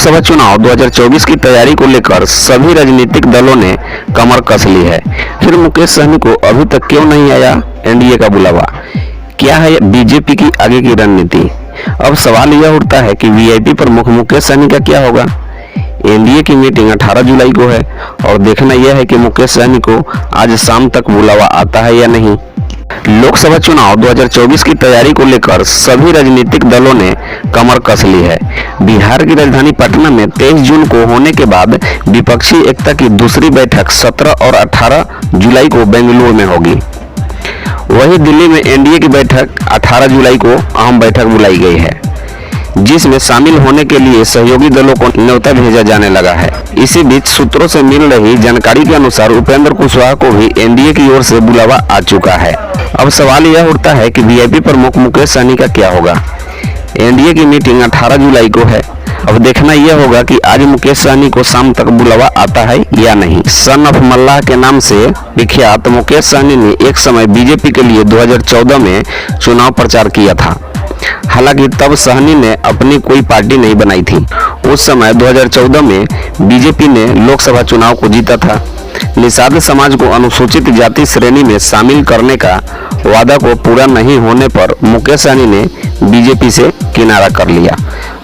लोकसभा चुनाव 2024 की तैयारी को लेकर सभी राजनीतिक दलों ने कमर कस ली है। फिर मुकेश सहनी को अभी तक क्यों नहीं आया एनडीए का बुलावा? क्या है बीजेपी की आगे की रणनीति? अब सवाल यह उठता है कि वीआईपी प्रमुख मुकेश सहनी का क्या होगा। एनडीए की मीटिंग 18 जुलाई को है और देखना यह है कि मुकेश सहनी को आज शाम तक बुलावा आता है या नहीं। लोकसभा चुनाव 2024 की तैयारी को लेकर सभी राजनीतिक दलों ने कमर कस ली है। बिहार की राजधानी पटना में 23 जून को होने के बाद विपक्षी एकता की दूसरी बैठक 17 और 18 जुलाई को बेंगलुरु में होगी। वहीं दिल्ली में एनडीए की बैठक 18 जुलाई को अहम बैठक बुलाई गई है, जिसमें शामिल होने के लिए सहयोगी दलों को न्योता भेजा जाने लगा है। इसी बीच सूत्रों से मिल रही जानकारी के अनुसार उपेंद्र कुशवाहा को भी एनडीए की ओर से बुलावा आ चुका है। अब सवाल यह उठता है कि वीआईपी प्रमुख मुकेश सहनी का क्या होगा। एनडीए की मीटिंग 18 जुलाई को है। अब देखना यह होगा कि आज मुकेश सहनी को शाम तक बुलावा आता है या नहीं। सन ऑफ मल्लाह के नाम से विख्यात मुकेश सहनी ने एक समय बीजेपी के लिए 2014 में चुनाव प्रचार किया था। हालांकि तब सहनी ने अपनी कोई पार्टी नहीं बनाई थी। उस समय 2014 में बीजेपी ने लोकसभा चुनाव को जीता था। निषाद समाज को अनुसूचित जाति श्रेणी में शामिल करने का वादा को पूरा नहीं होने पर मुकेश सहनी ने बीजेपी से किनारा कर लिया।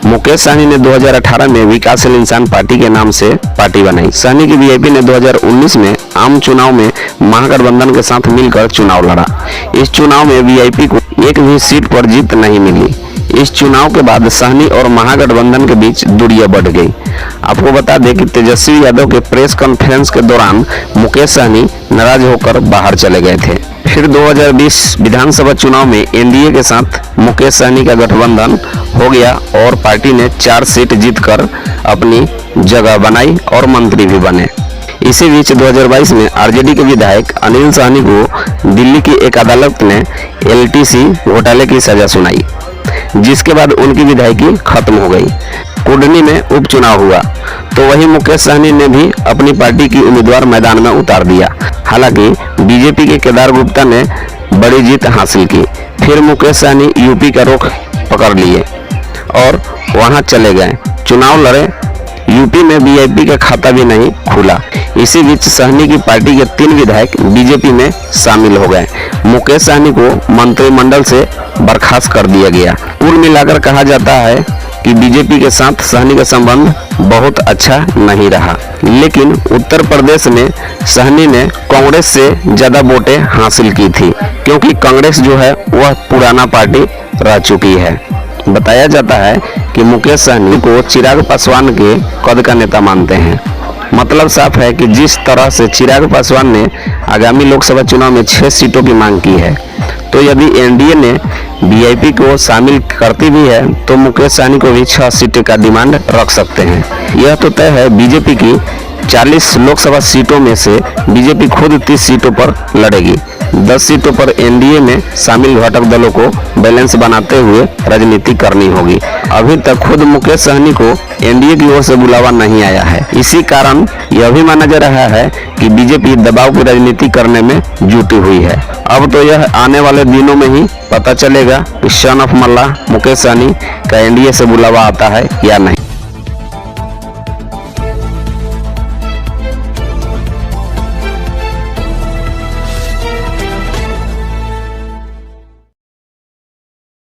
मुकेश सहनी ने 2018 में विकासशील इंसान पार्टी के नाम से पार्टी बनाई। सहनी की वीआईपी ने 2019 में आम चुनाव में महागठबंधन के साथ मिलकर चुनाव लड़ा। इस चुनाव में वीआईपी को एक भी सीट पर जीत नहीं मिली। इस चुनाव के बाद सहनी और महागठबंधन के बीच दूरियां बढ़ गई। आपको बता दें कि तेजस्वी यादव के प्रेस कॉन्फ्रेंस के दौरान मुकेश सहनी नाराज होकर बाहर चले गए थे। फिर 2020 विधानसभा चुनाव में एनडीए के साथ मुकेश सहनी का गठबंधन हो गया और पार्टी ने 4 सीट जीतकर अपनी जगह बनाई और मंत्री भी बने। इसी बीच 2022 में आरजेडी के विधायक अनिल सहनी को दिल्ली की एक अदालत ने एलटीसी घोटाले की सजा सुनाई, जिसके बाद उनकी विधायकी खत्म हो गई। कुडनी में उपचुनाव हुआ तो वही मुकेश सहनी ने भी अपनी पार्टी की उम्मीदवार मैदान में उतार दिया। हालांकि बीजेपी के केदार गुप्ता ने बड़ी जीत हासिल की। फिर मुकेश सहनी यूपी का रुख पकड़ लिए और वहां चले गए, चुनाव लड़े। यूपी में वीआईपी का खाता भी नहीं खुला। इसी बीच सहनी की पार्टी के 3 विधायक बीजेपी में शामिल हो गए। मुकेश सहनी को मंत्रिमंडल से बर्खास्त कर दिया गया। कुल मिलाकर कहा जाता है कि बीजेपी के साथ सहनी का संबंध बहुत अच्छा नहीं रहा। लेकिन उत्तर प्रदेश में सहनी ने कांग्रेस से ज्यादा वोटें हासिल की थी, क्योंकि कांग्रेस जो है वह पुराना पार्टी रह चुकी है। बताया जाता है कि मुकेश सहनी को चिराग पासवान के कद का नेता मानते हैं। मतलब साफ है कि जिस तरह से चिराग पासवान ने आगामी लोकसभा चुनाव में 6 सीटों की मांग की है, तो यदि एनडीए ने वीआईपी को शामिल करती भी है तो मुकेश सहनी को भी 6 सीटें का डिमांड रख सकते हैं। यह तो तय है। बीजेपी की 40 लोकसभा सीटों में से बीजेपी खुद 30 सीटों पर लड़ेगी। 10 सीटों पर एनडीए में शामिल घटक दलों को बैलेंस बनाते हुए राजनीति करनी होगी। अभी तक खुद मुकेश सहनी को एनडीए की ओर से बुलावा नहीं आया है। इसी कारण यह भी माना जा रहा है कि बीजेपी दबाव की राजनीति करने में जुटी हुई है। अब तो यह आने वाले दिनों में ही पता चलेगा कि सन ऑफ मल्लाह मुकेश सहनी का एनडीए से बुलावा आता है या नहीं।